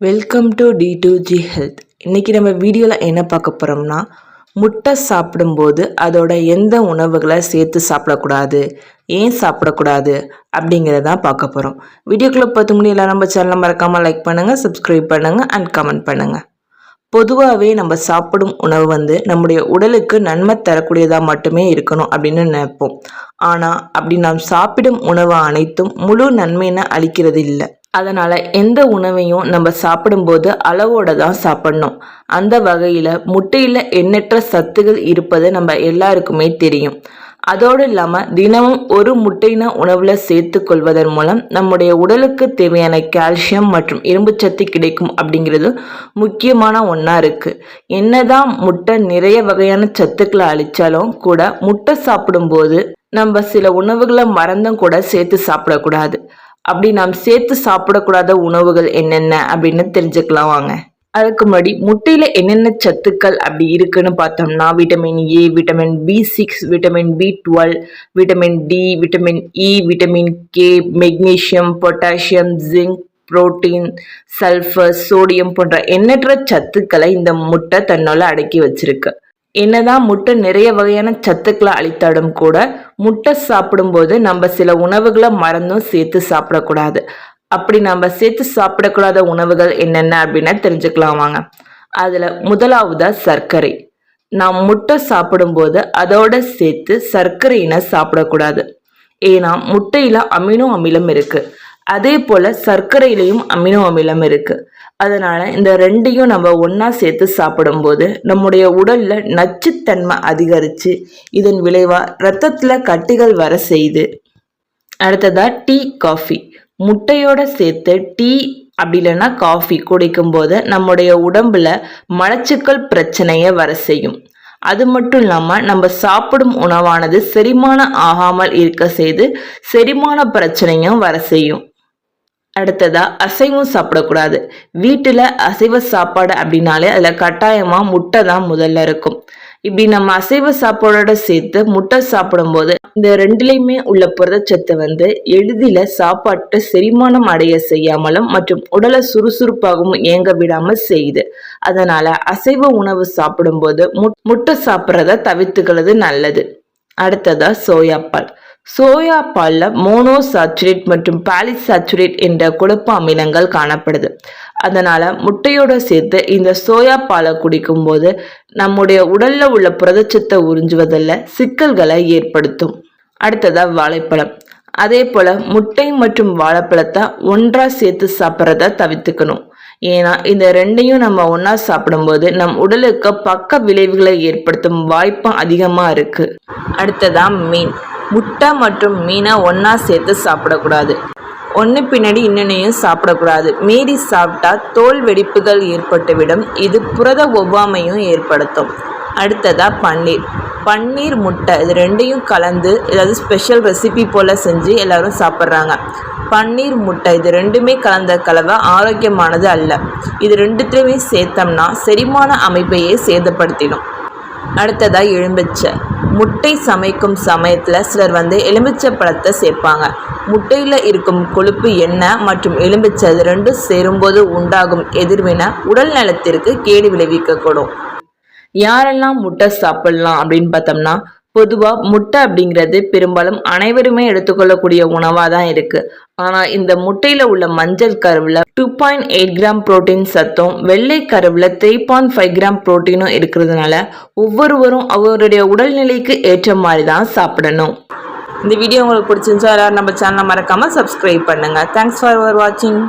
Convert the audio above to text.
Welcome to D2G health. இன்றைக்கி நம்ம வீடியோவில் என்ன பார்க்க போகிறோம்னா, முட்டை சாப்பிடும்போது அதோட எந்த உணவுகளை சேர்த்து சாப்பிடக்கூடாது, ஏன் சாப்பிடக்கூடாது அப்படிங்கிறதான் பார்க்க போகிறோம். வீடியோக்குள்ளே பார்த்து முடியல, நம்ம சேனலை மறக்காமல் லைக் பண்ணுங்கள், சப்ஸ்கிரைப் பண்ணுங்கள் அண்ட் கமெண்ட் பண்ணுங்கள். பொதுவாகவே நம்ம சாப்பிடும் உணவு நம்முடைய உடலுக்கு நன்மை தரக்கூடியதாக மட்டுமே இருக்கணும் அப்படின்னு நினைப்போம். ஆனால் அப்படி நாம் சாப்பிடும் உணவு அனைத்தும் முழு நன்மையினை அளிக்கிறது இல்லை. அதனால் எந்த உணவையும் நம்ம சாப்பிடும்போது அளவோடு தான் சாப்பிடணும். அந்த வகையில் முட்டையில் எண்ணற்ற சத்துகள் இருப்பது நம்ம எல்லாருக்குமே தெரியும். அதோடு இல்லாமல் தினமும் ஒரு முட்டையின உணவில் சேர்த்து கொள்வதன் மூலம் நம்முடைய உடலுக்கு தேவையான கால்சியம் மற்றும் இரும்புச்சத்து கிடைக்கும் அப்படிங்கிறது முக்கியமான ஒன்றா இருக்குது. என்னதான் முட்டை நிறைய வகையான சத்துக்களை அளித்தாலும் கூட முட்டை சாப்பிடும்போது நம்ம சில உணவுகளை மறந்தும் கூட சேர்த்து சாப்பிடக்கூடாது. அப்படி நாம் சேர்த்து சாப்பிடக்கூடாத உணவுகள் என்னென்ன அப்படின்னு தெரிஞ்சுக்கலாம் வாங்க. அதுக்கு முன்னாடி முட்டையில் என்னென்ன சத்துக்கள் அப்படி இருக்குன்னு பார்த்தோம்னா, vitamin A, vitamin B6, vitamin B12, vitamin D, vitamin E, vitamin K, magnesium, potassium, zinc, protein, sulphur, sodium போன்ற எண்ணற்ற சத்துக்களை இந்த முட்டை தன்னால் அடக்கி வச்சிருக்கு. என்னதான் முட்டை நிறைய வகையான சத்துக்களை அளித்தாலும் கூட முட்டை சாப்பிடும்போது நம்ம சில உணவுகளை மறந்தும் சேர்த்து சாப்பிடக்கூடாது. அப்படி நம்ம சேர்த்து சாப்பிடக்கூடாத உணவுகள் என்னென்ன அப்படின்னா தெரிஞ்சுக்கலாம் வாங்க. அதில் முதலாவதா சர்க்கரை. நாம் முட்டை சாப்பிடும்போது அதோட சேர்த்து சர்க்கரையினை சாப்பிடக்கூடாது. ஏன்னா முட்டையில் அமினோ அமிலம் இருக்குது, அதே போல் சர்க்கரையிலையும் அமினோ அமிலம் இருக்குது. அதனால் இந்த ரெண்டையும் நம்ம ஒன்றா சேர்த்து சாப்பிடும்போது நம்முடைய உடலில் நச்சுத்தன்மை அதிகரித்து இதன் விளைவாக இரத்தத்தில் கட்டிகள் வர செய்யுது. அடுத்ததாக டீ, காஃபி. முட்டையோடு சேர்த்து டீ அப்படி இல்லைன்னா காஃபி குடிக்கும்போது நம்முடைய உடம்புல மலச்சிக்கல் பிரச்சனையை வர செய்யும். அது மட்டும் இல்லாமல் நம்ம சாப்பிடும் உணவானது செரிமானம் ஆகாமல் இருக்க செய்து செரிமான பிரச்சனையும் வர செய்யும். அடுத்ததா அசைவம் சாப்பிடக்கூடாது. வீட்டில் அசைவ சாப்பாடு அப்படின்னாலே அதில் கட்டாயமாக முட்டை தான் முதல்ல இருக்கும். இப்படி நம்ம அசைவ சாப்பாடோட சேர்த்து முட்டை சாப்பிடும்போது இந்த ரெண்டுலேயுமே உள்ள புரதச்சத்து எளிதில் சாப்பாட்டை செரிமானம் அடைய செய்யாமலும் மற்றும் உடலை சுறுசுறுப்பாகவும் இயங்க விடாமல் செய்யுது. அதனால அசைவ உணவு சாப்பிடும்போது முட்டை சாப்பிட்றத தவிர்த்துக்கிறது நல்லது. அடுத்ததா சோயாப்பால். சோயா பாலில் மோனோசாச்சுரேட் மற்றும் பாலிசாச்சுரேட் என்ற கொழுப்பு அமிலங்கள் காணப்படுது. அதனால் முட்டையோடு சேர்த்து இந்த சோயா பாலை குடிக்கும்போது நம்முடைய உடலில் உள்ள புரதச்சத்தை உறிஞ்சுவதில் சிக்கல்களை ஏற்படுத்தும். அடுத்ததாக வாழைப்பழம். அதே போல் முட்டை மற்றும் வாழைப்பழத்தை ஒன்றா சேர்த்து சாப்பிட்றத தவிர்த்துக்கணும். ஏன்னா இந்த ரெண்டையும் நம்ம ஒன்றா சாப்பிடும்போது நம் உடலுக்கு பக்க விளைவுகளை ஏற்படுத்தும் வாய்ப்பு அதிகமாக இருக்குது. அடுத்ததாக மீன். முட்டை மற்றும் மீனை ஒன்றா சேர்த்து சாப்பிடக்கூடாது. ஒன்று பின்னாடி இன்னொன்னையும் சாப்பிடக்கூடாது. மீறி சாப்பிட்டா தோல் வெடிப்புகள் ஏற்பட்டுவிடும். இது புரத ஒவ்வாமையும் ஏற்படுத்தும். அடுத்ததாக பன்னீர். பன்னீர், முட்டை இது ரெண்டையும் கலந்து ஏதாவது ஸ்பெஷல் ரெசிபி போல் செஞ்சு எல்லோரும் சாப்பிட்றாங்க. பன்னீர், முட்டை இது ரெண்டுமே கலந்த கலவை ஆரோக்கியமானது அல்ல. இது ரெண்டுத்துலேயுமே சேர்த்தோம்னா செரிமான அமைப்பையே சேதப்படுத்திடும். அடுத்ததாக எலுமிச்சை. முட்டை சமைக்கும் சமயத்தில் சிலர் எலுமிச்சை பழத்தை சேர்ப்பாங்க. முட்டையில் இருக்கும் கொழுப்பு, எண்ணெய் மற்றும் எலுமிச்சை இது ரெண்டும் சேரும்போது உண்டாகும் எதிர்வினை உடல் நலத்திற்கு கேடு விளைவிக்கக்கூடும். யாரெல்லாம் முட்டை சாப்பிடலாம் அப்படின்னு பார்த்தோம்னா, பொதுவாக முட்டை அப்படிங்கிறது பெரும்பாலும் அனைவருமே எடுத்துக்கொள்ளக்கூடிய உணவாக தான் இருக்குது. ஆனால் இந்த முட்டையில் உள்ள மஞ்சள் கருவில் 2.8 கிராம் புரோட்டீன் சத்தும் வெள்ளை கருவில் 3.5 கிராம் புரோட்டீனும் இருக்கிறதுனால ஒவ்வொருவரும் அவருடைய உடல்நிலைக்கு ஏற்ற மாதிரி தான் சாப்பிடணும். இந்த வீடியோ உங்களுக்கு பிடிச்சிருந்துச்சா எல்லாரும் நம்ம சேனலை மறக்காமல் சப்ஸ்கிரைப் பண்ணுங்கள். தேங்க்ஸ் ஃபார் வாட்சிங்.